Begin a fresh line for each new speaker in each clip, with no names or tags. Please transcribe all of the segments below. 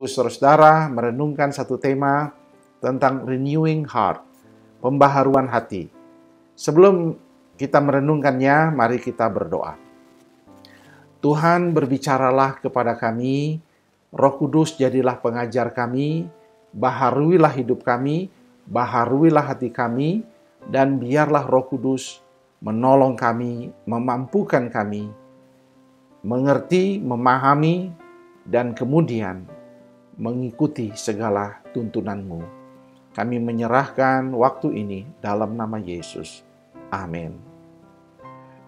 Saudara-saudara merenungkan satu tema tentang renewing heart, pembaharuan hati. Sebelum kita merenungkannya, mari kita berdoa. Tuhan, berbicaralah kepada kami, Roh Kudus jadilah pengajar kami, baharuilah hidup kami, baharuilah hati kami, dan biarlah Roh Kudus menolong kami, memampukan kami, mengerti, memahami, dan kemudian mengikuti segala tuntunan-Mu. Kami menyerahkan waktu ini dalam nama Yesus. Amin.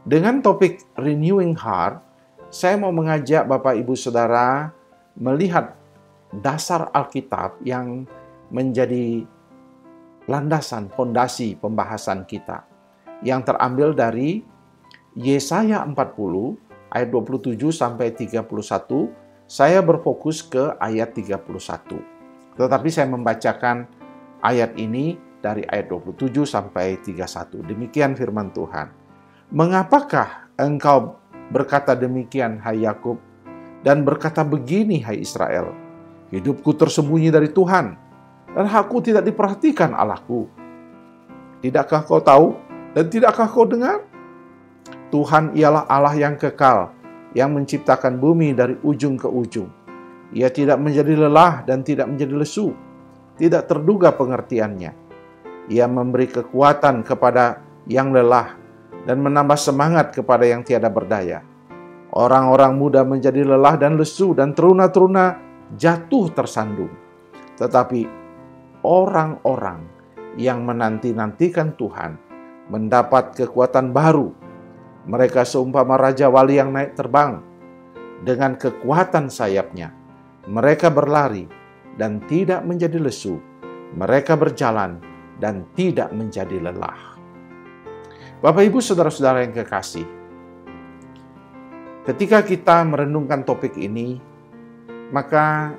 Dengan topik Renewing Heart, saya mau mengajak Bapak Ibu Saudara melihat dasar Alkitab yang menjadi landasan, fondasi pembahasan kita, yang terambil dari Yesaya 40 ayat 27 sampai 31. Saya berfokus ke ayat 31. Tetapi saya membacakan ayat ini dari ayat 27 sampai 31. Demikian firman Tuhan. Mengapakah engkau berkata demikian, hai Yakub, dan berkata begini, hai Israel? Hidupku tersembunyi dari Tuhan, dan hakku tidak diperhatikan Allahku. Tidakkah kau tahu dan tidakkah kau dengar? Tuhan ialah Allah yang kekal, yang menciptakan bumi dari ujung ke ujung. Ia tidak menjadi lelah dan tidak menjadi lesu, tidak terduga pengertiannya. Ia memberi kekuatan kepada yang lelah dan menambah semangat kepada yang tiada berdaya. Orang-orang muda menjadi lelah dan lesu, dan teruna-teruna jatuh tersandung. Tetapi orang-orang yang menanti-nantikan Tuhan mendapat kekuatan baru. Mereka seumpama Raja Wali yang naik terbang. Dengan kekuatan sayapnya, mereka berlari dan tidak menjadi lesu. Mereka berjalan dan tidak menjadi lelah. Bapak, Ibu, Saudara-saudara yang kekasih, ketika kita merenungkan topik ini, maka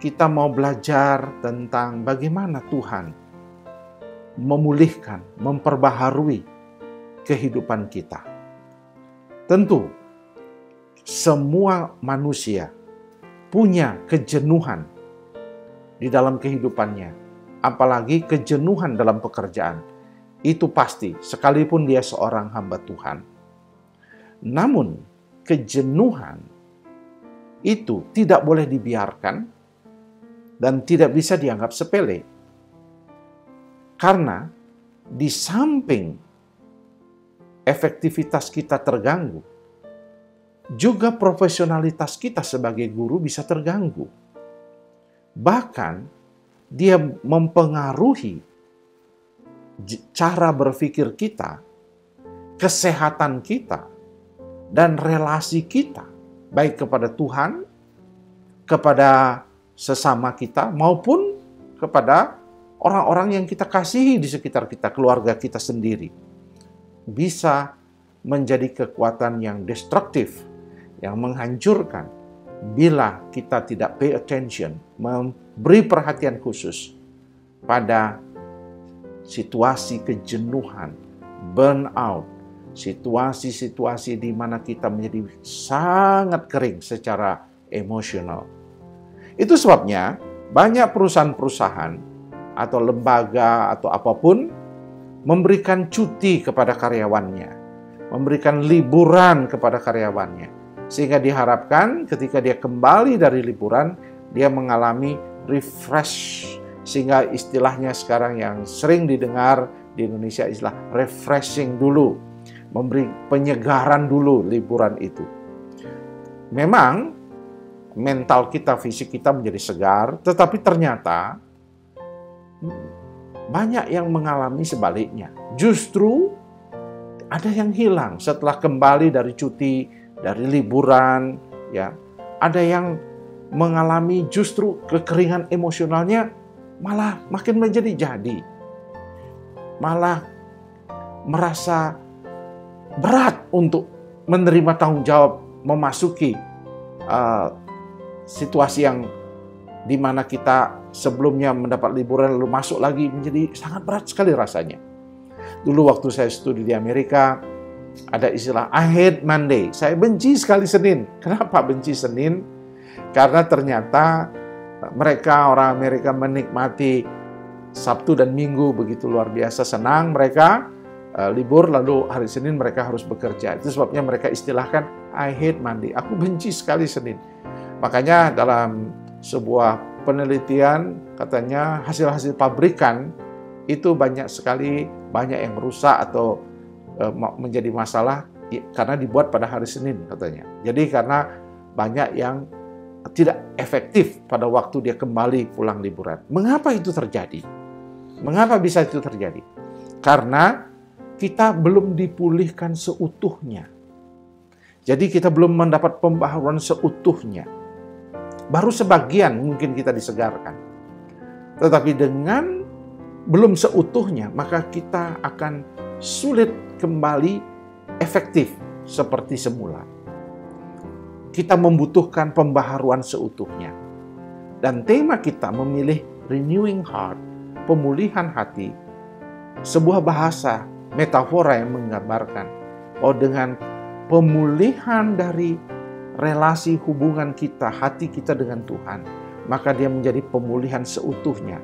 kita mau belajar tentang bagaimana Tuhan memulihkan, memperbaharui kehidupan kita. Tentu, semua manusia punya kejenuhan di dalam kehidupannya, apalagi kejenuhan dalam pekerjaan. Itu pasti, sekalipun dia seorang hamba Tuhan. Namun, kejenuhan itu tidak boleh dibiarkan dan tidak bisa dianggap sepele. Karena di samping efektivitas kita terganggu, juga profesionalitas kita sebagai guru bisa terganggu. Bahkan, dia mempengaruhi cara berpikir kita, kesehatan kita, dan relasi kita, baik kepada Tuhan, kepada sesama kita, maupun kepada orang-orang yang kita kasihi di sekitar kita, keluarga kita sendiri. Bisa menjadi kekuatan yang destruktif, yang menghancurkan bila kita tidak pay attention, memberi perhatian khusus pada situasi kejenuhan, burnout, situasi-situasi di mana kita menjadi sangat kering secara emosional. Itu sebabnya banyak perusahaan-perusahaan atau lembaga atau apapun memberikan cuti kepada karyawannya, memberikan liburan kepada karyawannya, sehingga diharapkan ketika dia kembali dari liburan, dia mengalami refresh, sehingga istilahnya sekarang yang sering didengar di Indonesia istilah refreshing dulu, memberi penyegaran dulu liburan itu. Memang mental kita, fisik kita menjadi segar, tetapi ternyata banyak yang mengalami sebaliknya. Justru ada yang hilang setelah kembali dari cuti, dari liburan, ya. Ada yang mengalami justru kekeringan emosionalnya malah makin menjadi-jadi. Malah merasa berat untuk menerima tanggung jawab memasuki situasi yang di mana kita sebelumnya mendapat liburan lalu masuk lagi, menjadi sangat berat sekali rasanya. Dulu waktu saya studi di Amerika, ada istilah I hate Monday. Saya benci sekali Senin. Kenapa benci Senin? Karena ternyata Mereka, orang Amerika, menikmati Sabtu dan Minggu begitu luar biasa senang. Mereka libur, lalu hari Senin mereka harus bekerja. Itu sebabnya mereka istilahkan, I hate Monday. Aku benci sekali Senin. Makanya dalam sebuah penelitian katanya hasil-hasil pabrikan itu banyak yang rusak atau menjadi masalah karena dibuat pada hari Senin katanya. Jadi karena banyak yang tidak efektif pada waktu dia kembali pulang liburan. Mengapa itu terjadi? Mengapa bisa itu terjadi? Karena kita belum dipulihkan seutuhnya. Jadi kita belum mendapat pembaharuan seutuhnya. Baru sebagian mungkin kita disegarkan. Tetapi dengan belum seutuhnya, maka kita akan sulit kembali efektif seperti semula. Kita membutuhkan pembaharuan seutuhnya. Dan tema kita memilih renewing heart, pemulihan hati, sebuah bahasa metafora yang menggambarkan bahwa dengan pemulihan dari relasi hubungan kita, hati kita dengan Tuhan, maka dia menjadi pemulihan seutuhnya,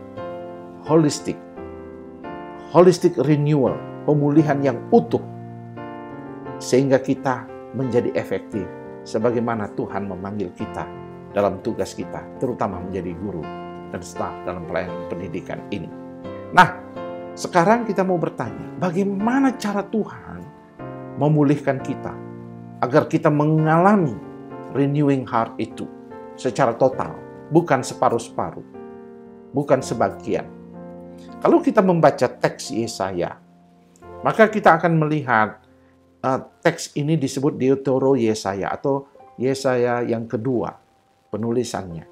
holistic renewal, pemulihan yang utuh, sehingga kita menjadi efektif sebagaimana Tuhan memanggil kita dalam tugas kita, terutama menjadi guru dan staf dalam pelayanan pendidikan ini. Nah, sekarang kita mau bertanya, bagaimana cara Tuhan memulihkan kita agar kita mengalami renewing heart itu secara total, bukan separuh-separuh, bukan sebagian. Kalau kita membaca teks Yesaya, maka kita akan melihat teks ini disebut Deutero Yesaya atau Yesaya yang kedua penulisannya.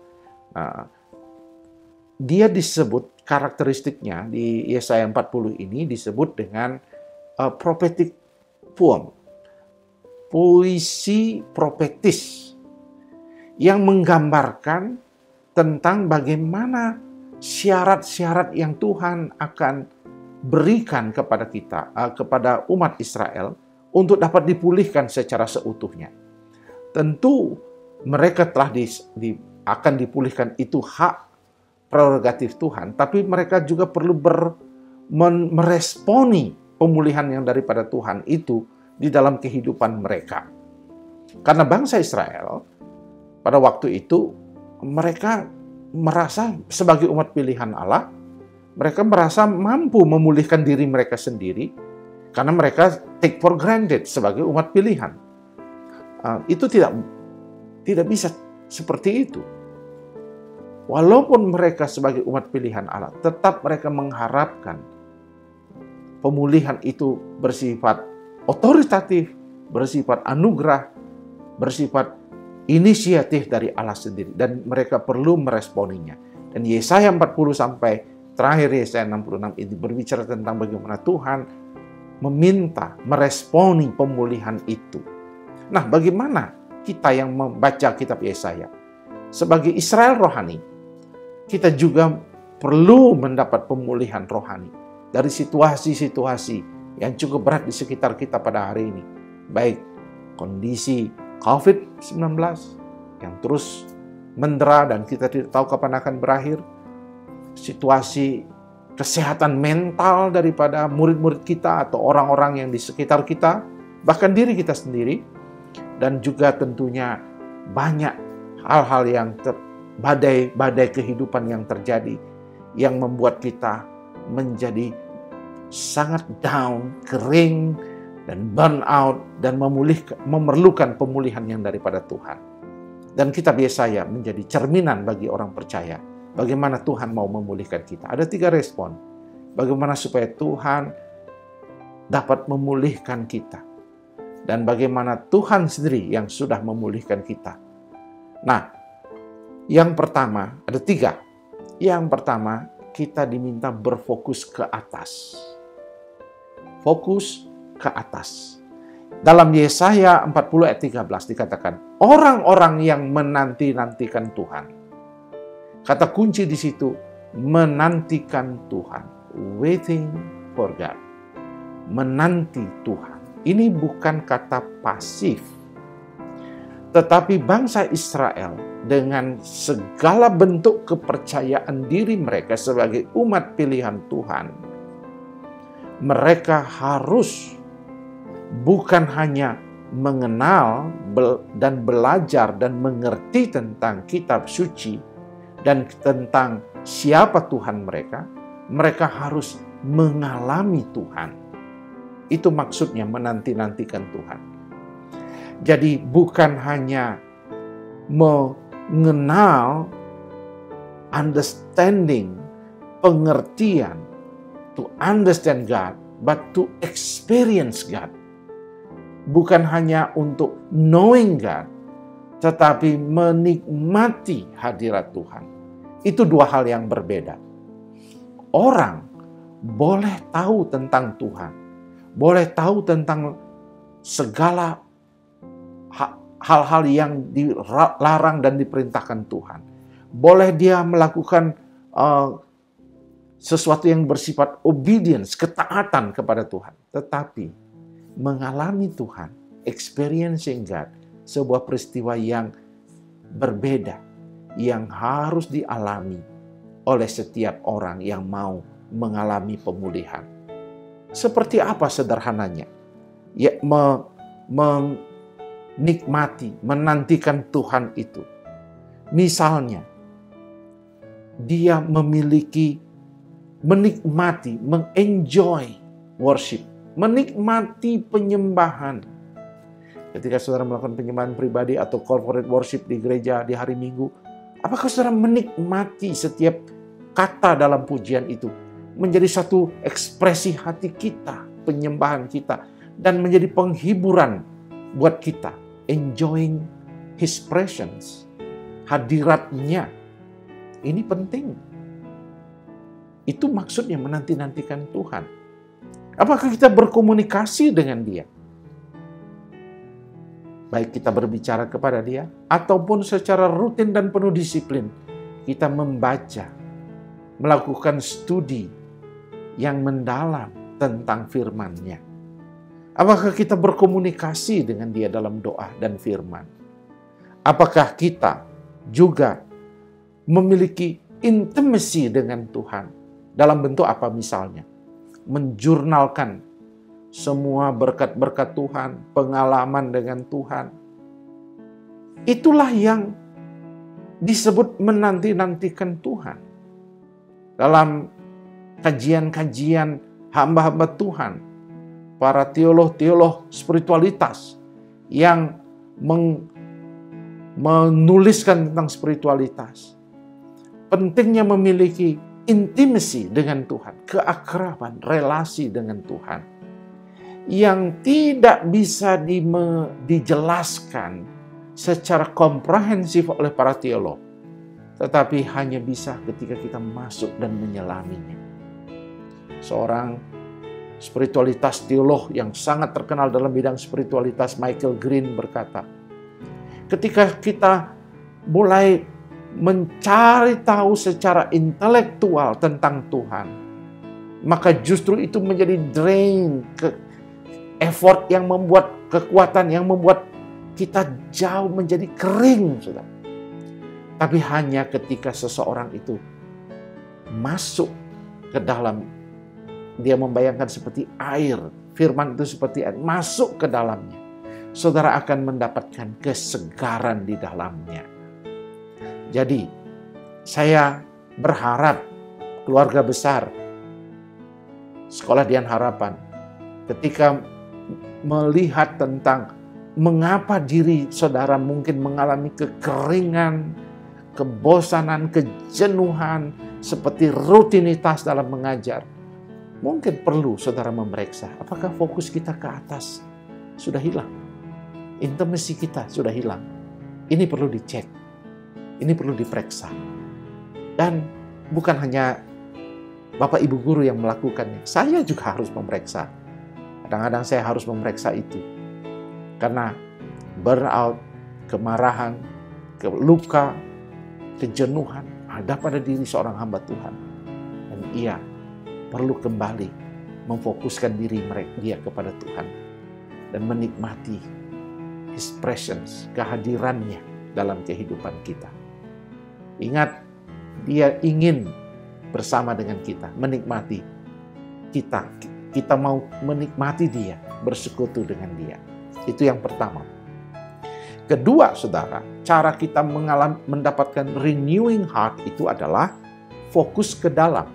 Dia disebut karakteristiknya di Yesaya 40 ini disebut dengan prophetic poem, puisi profetis yang menggambarkan tentang bagaimana syarat-syarat yang Tuhan akan berikan kepada kita, kepada umat Israel untuk dapat dipulihkan secara seutuhnya. Tentu mereka telah akan dipulihkan, itu hak prerogatif Tuhan, tapi mereka juga perlu meresponi pemulihan yang daripada Tuhan itu di dalam kehidupan mereka. Karena bangsa Israel pada waktu itu mereka merasa sebagai umat pilihan Allah, mereka merasa mampu memulihkan diri mereka sendiri karena mereka take for granted sebagai umat pilihan. Itu tidak bisa seperti itu. Walaupun mereka sebagai umat pilihan Allah, tetap mereka mengharapkan pemulihan itu bersifat otoritatif, bersifat anugerah, bersifat inisiatif dari Allah sendiri. Dan mereka perlu meresponinya. Dan Yesaya 40 sampai terakhir Yesaya 66 ini berbicara tentang bagaimana Tuhan meminta, meresponi pemulihan itu. Nah, bagaimana kita yang membaca kitab Yesaya? Sebagai Israel rohani, kita juga perlu mendapat pemulihan rohani dari situasi-situasi yang cukup berat di sekitar kita pada hari ini. Baik kondisi COVID-19 yang terus mendera dan kita tidak tahu kapan akan berakhir, situasi kesehatan mental daripada murid-murid kita atau orang-orang yang di sekitar kita, bahkan diri kita sendiri, dan juga tentunya banyak hal-hal yang badai kehidupan yang terjadi yang membuat kita menjadi sangat down, kering, dan burn out, dan memerlukan pemulihan yang daripada Tuhan. Dan kitab Yesaya menjadi cerminan bagi orang percaya bagaimana Tuhan mau memulihkan kita. Ada 3 respon bagaimana supaya Tuhan dapat memulihkan kita, dan bagaimana Tuhan sendiri yang sudah memulihkan kita. Nah, yang pertama, ada 3. Yang pertama, kita diminta berfokus ke atas. Fokus ke atas. Dalam Yesaya 40 ayat 13 dikatakan, orang-orang yang menanti-nantikan Tuhan. Kata kunci di situ, menantikan Tuhan. Waiting for God. Menanti Tuhan. Ini bukan kata pasif. Tetapi bangsa Israel dengan segala bentuk kepercayaan diri mereka sebagai umat pilihan Tuhan, mereka harus bukan hanya mengenal dan belajar dan mengerti tentang kitab suci dan tentang siapa Tuhan mereka, mereka harus mengalami Tuhan. Itu maksudnya menanti-nantikan Tuhan. Jadi bukan hanya mengenal, understanding, pengertian, to understand God, but to experience God. Bukan hanya untuk knowing God, tetapi menikmati hadirat Tuhan. Itu dua hal yang berbeda. Orang boleh tahu tentang Tuhan, boleh tahu tentang segala hal-hal yang dilarang dan diperintahkan Tuhan. Boleh dia melakukan sesuatu yang bersifat obedience, ketaatan kepada Tuhan. Tetapi mengalami Tuhan, experiencing God, sebuah peristiwa yang berbeda, yang harus dialami oleh setiap orang yang mau mengalami pemulihan. Seperti apa sederhananya? Ya, menikmati, menantikan Tuhan itu. Misalnya, dia menikmati, mengenjoy worship, menikmati penyembahan. Ketika saudara melakukan penyembahan pribadi atau corporate worship di gereja di hari Minggu, apakah saudara menikmati setiap kata dalam pujian itu menjadi satu ekspresi hati kita, penyembahan kita, dan menjadi penghiburan buat kita, enjoying His presence, hadiratnya. Ini penting. Itu maksudnya menanti-nantikan Tuhan. Apakah kita berkomunikasi dengan Dia? Baik kita berbicara kepada Dia, ataupun secara rutin dan penuh disiplin, kita membaca, melakukan studi yang mendalam tentang firman-Nya. Apakah kita berkomunikasi dengan Dia dalam doa dan firman? Apakah kita juga memiliki intimacy dengan Tuhan? Dalam bentuk apa misalnya? Menjurnalkan semua berkat-berkat Tuhan, pengalaman dengan Tuhan. Itulah yang disebut menanti-nantikan Tuhan. Dalam kajian-kajian hamba-hamba Tuhan, para teolog-teolog spiritualitas yang menuliskan tentang spiritualitas, pentingnya memiliki intimacy dengan Tuhan, keakraban, relasi dengan Tuhan, yang tidak bisa dijelaskan secara komprehensif oleh para teolog, tetapi hanya bisa ketika kita masuk dan menyelaminya. Seorang spiritualitas teolog yang sangat terkenal dalam bidang spiritualitas, Michael Green, berkata, ketika kita mulai mencari tahu secara intelektual tentang Tuhan, maka justru itu menjadi drain, effort yang membuat, kekuatan yang membuat kita jauh menjadi kering, saudara. Tapi hanya ketika seseorang itu masuk ke dalam, dia membayangkan seperti air, firman itu seperti air, masuk ke dalamnya, saudara akan mendapatkan kesegaran di dalamnya. Jadi, saya berharap keluarga besar Sekolah Dian Harapan, ketika melihat tentang mengapa diri saudara mungkin mengalami kekeringan, kebosanan, kejenuhan, seperti rutinitas dalam mengajar, mungkin perlu saudara memeriksa, apakah fokus kita ke atas sudah hilang, intimasi kita sudah hilang. Ini perlu dicek, ini perlu diperiksa. Dan bukan hanya Bapak Ibu guru yang melakukannya, saya juga harus memeriksa. Kadang-kadang saya harus memeriksa itu. Karena burnout, kemarahan, luka, kejenuhan ada pada diri seorang hamba Tuhan. Dan ia perlu kembali memfokuskan diri dia kepada Tuhan. Dan menikmati His presence, kehadirannya dalam kehidupan kita. Ingat, Dia ingin bersama dengan kita, menikmati kita. Kita mau menikmati Dia, bersekutu dengan Dia. Itu yang pertama. Kedua, saudara, cara kita mendapatkan renewing heart itu adalah fokus ke dalam.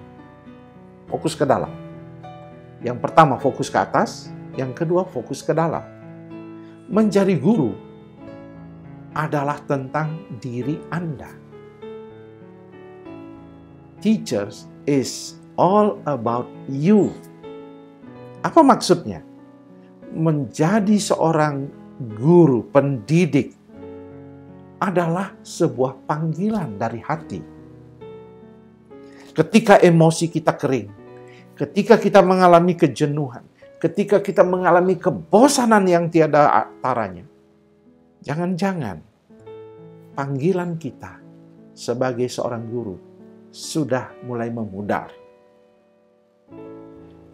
Fokus ke dalam. Yang pertama fokus ke atas, yang kedua fokus ke dalam. Menjadi guru adalah tentang diri Anda. Teachers is all about you. Apa maksudnya? Menjadi seorang guru, pendidik adalah sebuah panggilan dari hati. Ketika emosi kita kering, ketika kita mengalami kejenuhan, ketika kita mengalami kebosanan yang tiada taranya, jangan-jangan panggilan kita sebagai seorang guru sudah mulai memudar.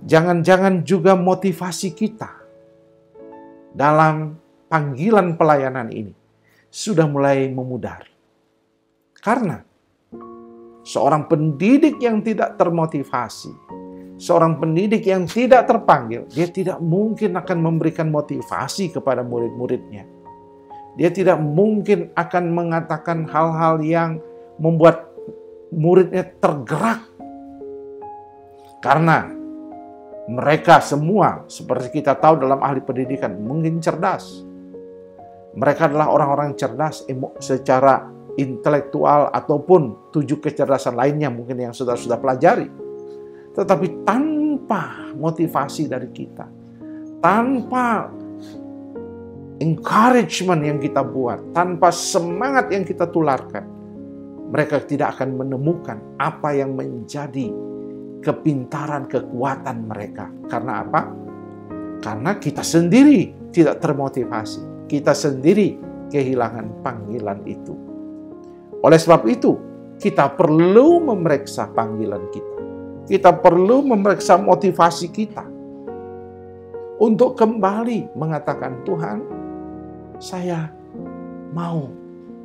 Jangan-jangan juga motivasi kita dalam panggilan pelayanan ini sudah mulai memudar. Karena seorang pendidik yang tidak termotivasi, seorang pendidik yang tidak terpanggil, dia tidak mungkin akan memberikan motivasi kepada murid-muridnya. Dia tidak mungkin akan mengatakan hal-hal yang membuat muridnya tergerak. Karena mereka semua, seperti kita tahu dalam ahli pendidikan, mungkin cerdas. Mereka adalah orang-orang cerdas secara intelektual ataupun 7 kecerdasan lainnya mungkin yang sudah pelajari. Tetapi tanpa motivasi dari kita, tanpa encouragement yang kita buat, tanpa semangat yang kita tularkan, mereka tidak akan menemukan apa yang menjadi kepintaran, kekuatan mereka. Karena apa? Karena kita sendiri tidak termotivasi. Kita sendiri kehilangan panggilan itu. Oleh sebab itu, kita perlu memeriksa panggilan kita. Kita perlu memeriksa motivasi kita. Untuk kembali mengatakan, Tuhan, saya mau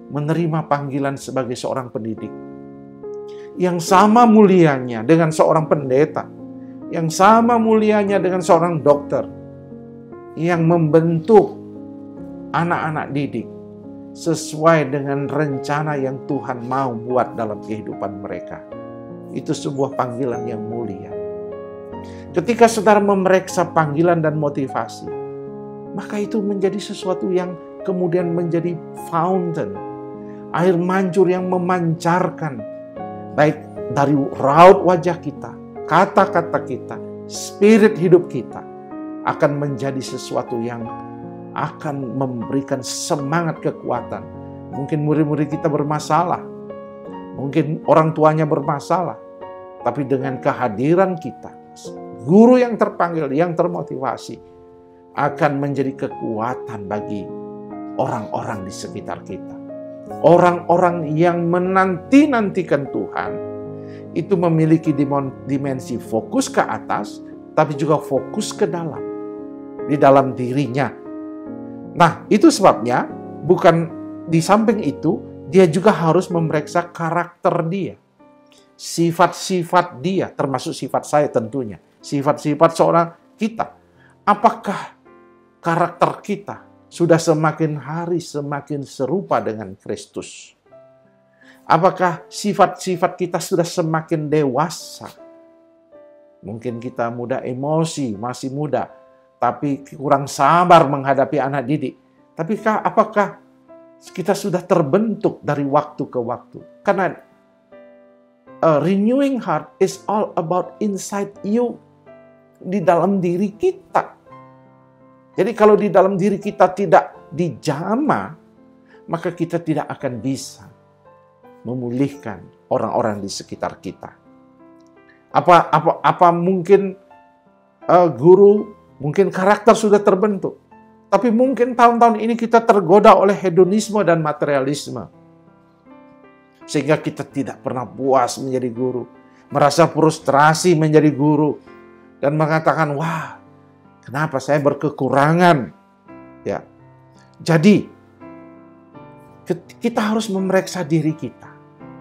menerima panggilan sebagai seorang pendidik. Yang sama mulianya dengan seorang pendeta. Yang sama mulianya dengan seorang dokter. Yang membentuk anak-anak didik sesuai dengan rencana yang Tuhan mau buat dalam kehidupan mereka. Itu sebuah panggilan yang mulia. Ketika saudara memeriksa panggilan dan motivasi, maka itu menjadi sesuatu yang kemudian menjadi fountain, air mancur yang memancarkan, baik dari raut wajah kita, kata-kata kita, spirit hidup kita, akan menjadi sesuatu yang akan memberikan semangat, kekuatan. Mungkin murid-murid kita bermasalah, mungkin orang tuanya bermasalah, tapi dengan kehadiran kita, guru yang terpanggil, yang termotivasi, akan menjadi kekuatan bagi orang-orang di sekitar kita. Orang-orang yang menanti-nantikan Tuhan, itu memiliki dimensi fokus ke atas, tapi juga fokus ke dalam, di dalam dirinya. Nah, itu sebabnya bukan di samping itu, dia juga harus memeriksa karakter dia. Sifat-sifat dia, termasuk sifat saya tentunya. Sifat-sifat seorang kita. Apakah karakter kita sudah semakin hari semakin serupa dengan Kristus? Apakah sifat-sifat kita sudah semakin dewasa? Mungkin kita mudah emosi, masih muda, tapi kurang sabar menghadapi anak didik. Tapi apakah kita sudah terbentuk dari waktu ke waktu? Karena renewing heart is all about inside you. Di dalam diri kita. Jadi kalau di dalam diri kita tidak dijamah, maka kita tidak akan bisa memulihkan orang-orang di sekitar kita. Apa mungkin guru, mungkin karakter sudah terbentuk. Tapi mungkin tahun-tahun ini kita tergoda oleh hedonisme dan materialisme. Sehingga kita tidak pernah puas menjadi guru. Merasa frustrasi menjadi guru. Dan mengatakan, wah, kenapa saya berkekurangan? Ya, Jadi, kita harus memeriksa diri kita.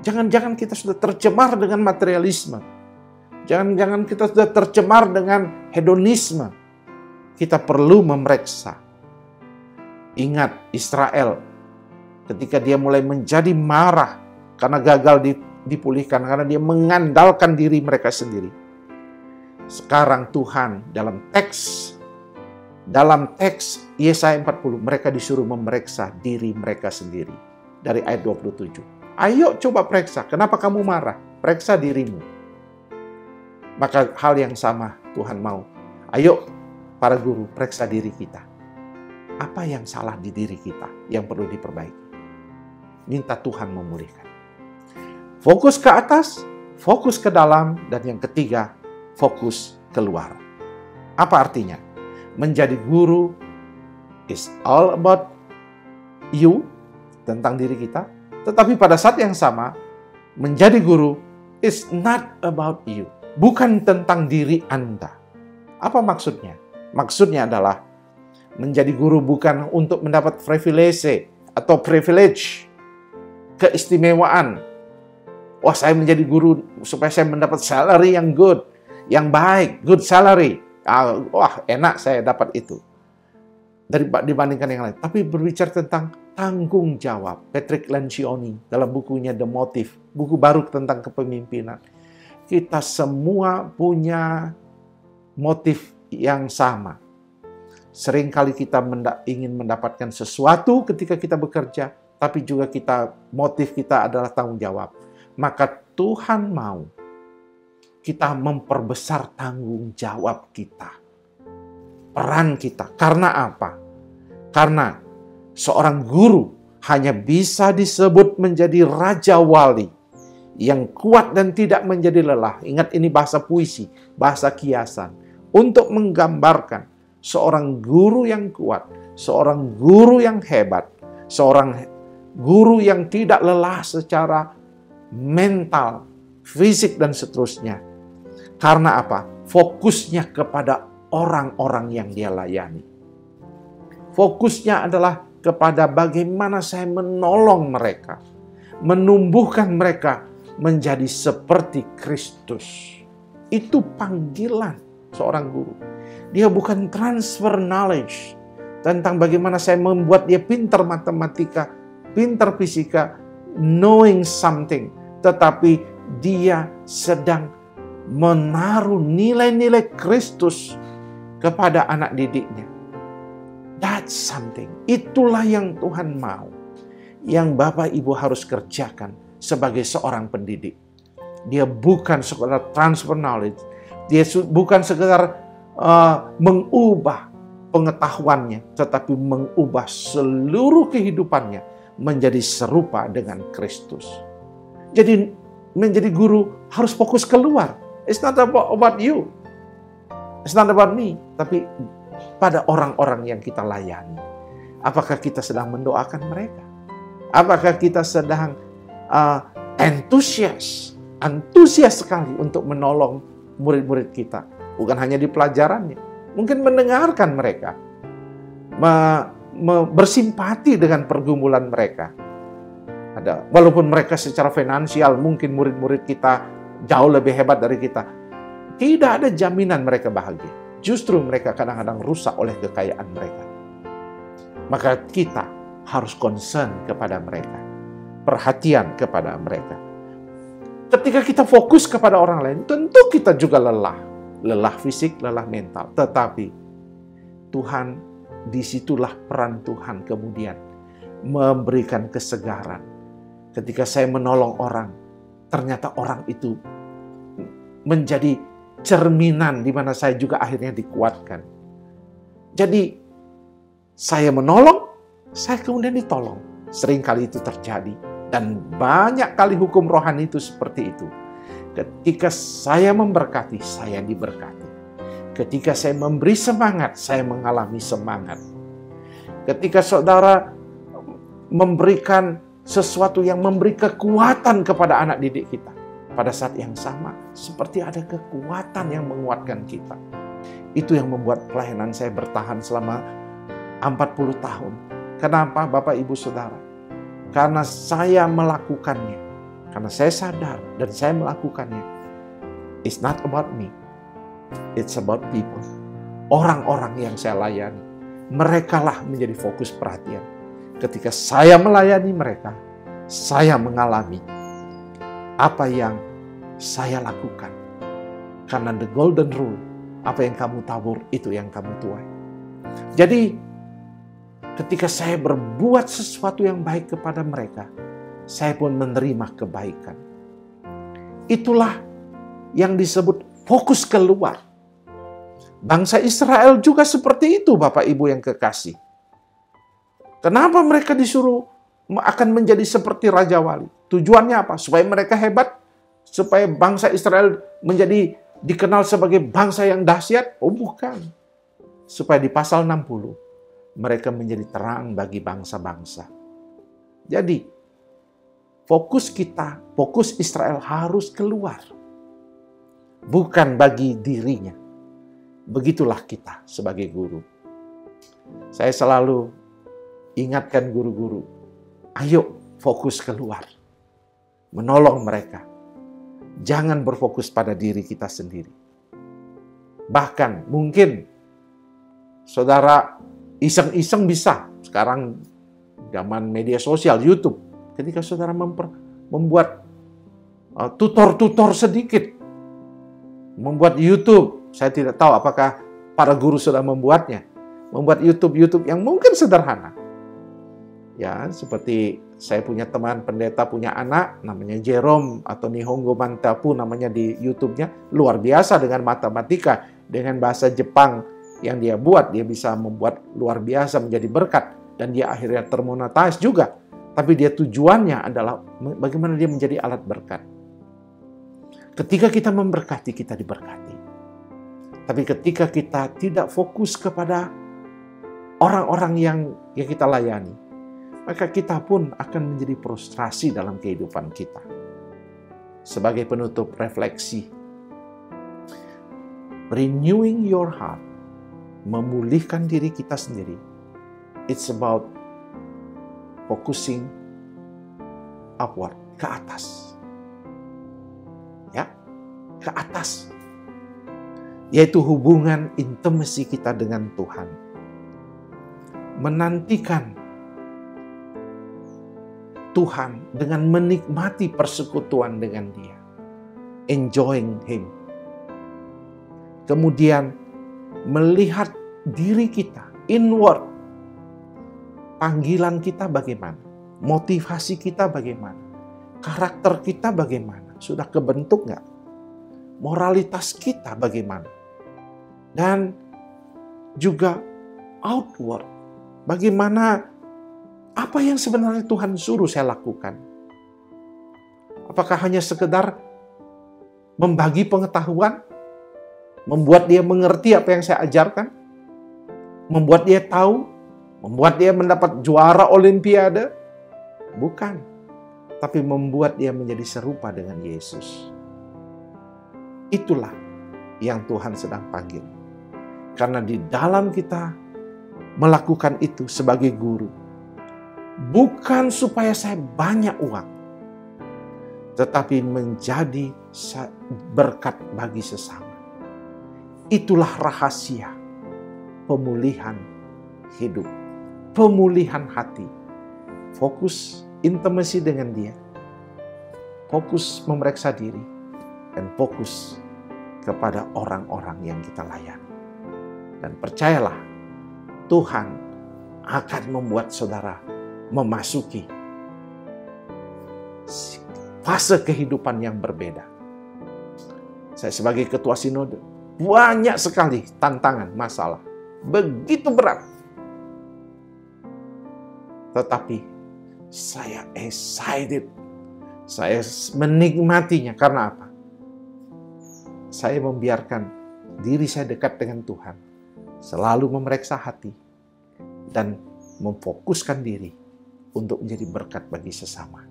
Jangan-jangan kita sudah tercemar dengan materialisme. Jangan-jangan kita sudah tercemar dengan hedonisme. Kita perlu memeriksa. Ingat Israel, ketika dia mulai menjadi marah karena gagal dipulihkan, karena dia mengandalkan diri mereka sendiri. Sekarang Tuhan dalam teks Yesaya 40, mereka disuruh memeriksa diri mereka sendiri. Dari ayat 27. Ayo coba periksa, kenapa kamu marah? Periksa dirimu. Maka hal yang sama Tuhan mau. Ayo para guru, periksa diri kita. Apa yang salah di diri kita yang perlu diperbaiki? Minta Tuhan memulihkan. Fokus ke atas, fokus ke dalam, dan yang ketiga, fokus keluar. Apa artinya? Menjadi guru is all about you, tentang diri kita. Tetapi pada saat yang sama, menjadi guru is not about you. Bukan tentang diri Anda. Apa maksudnya? Maksudnya adalah menjadi guru bukan untuk mendapat privilege atau privilege, keistimewaan. Wah, saya menjadi guru supaya saya mendapat salary yang good, yang baik, good salary. Wah, enak saya dapat itu dibandingkan yang lain. Tapi berbicara tentang tanggung jawab. Patrick Lencioni dalam bukunya The Motive, buku baru tentang kepemimpinan. Kita semua punya motif yang sama. Seringkali kita ingin mendapatkan sesuatu ketika kita bekerja, tapi juga motif kita adalah tanggung jawab. Maka Tuhan mau kita memperbesar tanggung jawab kita. Peran kita. Karena apa? Karena seorang guru hanya bisa disebut menjadi raja wali yang kuat dan tidak menjadi lelah. Ingat, ini bahasa puisi, bahasa kiasan. Untuk menggambarkan seorang guru yang kuat, seorang guru yang hebat, seorang guru yang tidak lelah secara mental, fisik, dan seterusnya. Karena apa? Fokusnya kepada orang-orang yang dia layani. Fokusnya adalah kepada bagaimana saya menolong mereka, menumbuhkan mereka menjadi seperti Kristus. Itu panggilan seorang guru. Dia bukan transfer knowledge tentang bagaimana saya membuat dia pintar matematika, pintar fisika, knowing something. Tetapi dia sedang menaruh nilai-nilai Kristus kepada anak didiknya. That's something. Itulah yang Tuhan mau. Yang Bapak Ibu harus kerjakan sebagai seorang pendidik. Dia bukan sekedar transfer knowledge. Dia bukan sekedar mengubah pengetahuannya, tetapi mengubah seluruh kehidupannya menjadi serupa dengan Kristus. Jadi menjadi guru harus fokus keluar. It's not about you. It's not about me. Tapi pada orang-orang yang kita layani. Apakah kita sedang mendoakan mereka? Apakah kita sedang antusias sekali untuk menolong murid-murid kita? Bukan hanya di pelajarannya. Mungkin mendengarkan mereka. Bersimpati dengan pergumulan mereka. Walaupun mereka secara finansial mungkin murid-murid kita jauh lebih hebat dari kita. Tidak ada jaminan mereka bahagia. Justru mereka kadang-kadang rusak oleh kekayaan mereka. Maka kita harus concern kepada mereka. Perhatian kepada mereka. Ketika kita fokus kepada orang lain, tentu kita juga lelah. Lelah fisik, lelah mental. Tetapi Tuhan, disitulah peran Tuhan kemudian memberikan kesegaran. Ketika saya menolong orang, ternyata orang itu menjadi cerminan di mana saya juga akhirnya dikuatkan. Jadi saya menolong, saya kemudian ditolong. Seringkali itu terjadi dan banyak kali hukum rohani itu seperti itu. Ketika saya memberkati, saya diberkati. Ketika saya memberi semangat, saya mengalami semangat. Ketika saudara memberikan sesuatu yang memberi kekuatan kepada anak didik kita, pada saat yang sama, seperti ada kekuatan yang menguatkan kita. Itu yang membuat pelayanan saya bertahan selama 40 tahun. Kenapa Bapak Ibu Saudara? Karena saya melakukannya. Karena saya sadar dan saya melakukannya. It's not about me. It's about people. Orang-orang yang saya layani. Merekalah menjadi fokus perhatian. Ketika saya melayani mereka, saya mengalami apa yang saya lakukan. Karena the golden rule, apa yang kamu tabur, itu yang kamu tuai. Jadi, ketika saya berbuat sesuatu yang baik kepada mereka, saya pun menerima kebaikan. Itulah yang disebut fokus keluar. Bangsa Israel juga seperti itu, Bapak Ibu yang kekasih. Kenapa mereka disuruh akan menjadi seperti Raja Wali? Tujuannya apa? Supaya mereka hebat? Supaya bangsa Israel menjadi dikenal sebagai bangsa yang dahsyat? Oh bukan. Supaya di pasal 60, mereka menjadi terang bagi bangsa-bangsa. Jadi, fokus kita, fokus Israel harus keluar. Bukan bagi dirinya. Begitulah kita sebagai guru. Saya selalu ingatkan guru-guru, ayo fokus keluar. Menolong mereka. Jangan berfokus pada diri kita sendiri. Bahkan mungkin saudara iseng-iseng bisa. Sekarang zaman media sosial, YouTube. Ketika saudara membuat tutor-tutor sedikit. Membuat YouTube. Saya tidak tahu apakah para guru sudah membuatnya. Membuat YouTube yang mungkin sederhana. Ya, seperti saya punya teman pendeta punya anak, namanya Jerome atau Nihongo Mantapu namanya di YouTube-nya. Luar biasa dengan matematika, dengan bahasa Jepang yang dia buat. Dia bisa membuat luar biasa menjadi berkat. Dan dia akhirnya termonetize juga. Tapi dia tujuannya adalah bagaimana dia menjadi alat berkat. Ketika kita memberkati, kita diberkati. Tapi ketika kita tidak fokus kepada orang-orang yang kita layani, maka kita pun akan menjadi frustrasi dalam kehidupan kita. Sebagai penutup refleksi, renewing your heart, memulihkan diri kita sendiri, it's about focusing upward, ke atas. Ya, ke atas. Yaitu hubungan intimasi kita dengan Tuhan. Menantikan Tuhan dengan menikmati persekutuan dengan Dia. Enjoying Him. Kemudian melihat diri kita inward. Panggilan kita bagaimana? Motivasi kita bagaimana? Karakter kita bagaimana? Sudah kebentuk nggak? Moralitas kita bagaimana? Dan juga outward. Bagaimana, apa yang sebenarnya Tuhan suruh saya lakukan? Apakah hanya sekedar membagi pengetahuan? Membuat dia mengerti apa yang saya ajarkan? Membuat dia tahu? Membuat dia mendapat juara olimpiade? Bukan. Tapi membuat dia menjadi serupa dengan Yesus. Itulah yang Tuhan sedang panggil. Karena di dalam kita melakukan itu sebagai guru, bukan supaya saya banyak uang, tetapi menjadi berkat bagi sesama. Itulah rahasia pemulihan hidup, pemulihan hati. Fokus intimasi dengan Dia, fokus memeriksa diri, dan fokus kepada orang-orang yang kita layani. Dan percayalah, Tuhan akan membuat saudara memasuki fase kehidupan yang berbeda. Saya sebagai ketua sinode, banyak sekali tantangan, masalah. Begitu berat. Tetapi saya excited. Saya menikmatinya. Karena apa? Saya membiarkan diri saya dekat dengan Tuhan. Selalu memeriksa hati. Dan memfokuskan diri untuk menjadi berkat bagi sesama.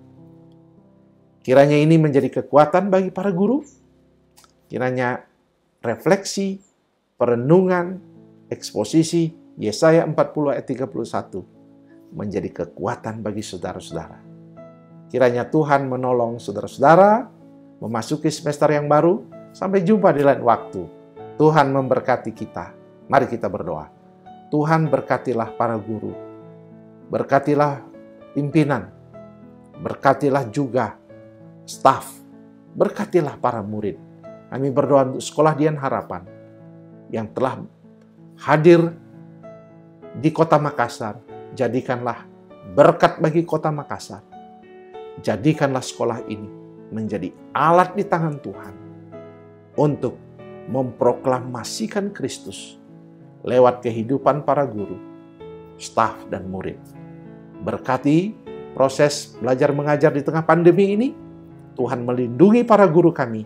Kiranya ini menjadi kekuatan bagi para guru. Kiranya refleksi, perenungan, eksposisi Yesaya 40 ayat 31 menjadi kekuatan bagi saudara-saudara. Kiranya Tuhan menolong saudara-saudara memasuki semester yang baru. Sampai jumpa di lain waktu. Tuhan memberkati kita. Mari kita berdoa. Tuhan berkatilah para guru. Berkatilah pimpinan. Berkatilah juga staf. Berkatilah para murid. Kami berdoa untuk Sekolah Dian Harapan yang telah hadir di Kota Makassar. Jadikanlah berkat bagi Kota Makassar. Jadikanlah sekolah ini menjadi alat di tangan Tuhan untuk memproklamasikan Kristus lewat kehidupan para guru, staf, dan murid. Berkati proses belajar mengajar di tengah pandemi ini. Tuhan melindungi para guru kami,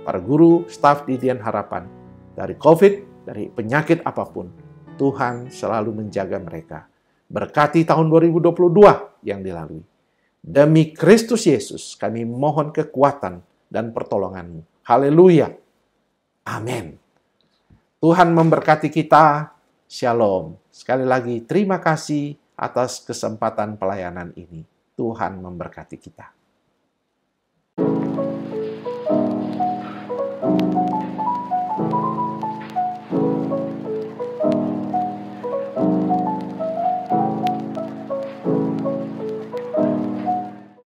para guru, staf di Dian Harapan, dari COVID, dari penyakit apapun. Tuhan selalu menjaga mereka. Berkati tahun 2022 yang dilalui. Demi Kristus Yesus, kami mohon kekuatan dan pertolongan-Mu. Haleluya. Amin. Tuhan memberkati kita. Shalom. Sekali lagi, terima kasih atas kesempatan pelayanan ini. Tuhan memberkati kita.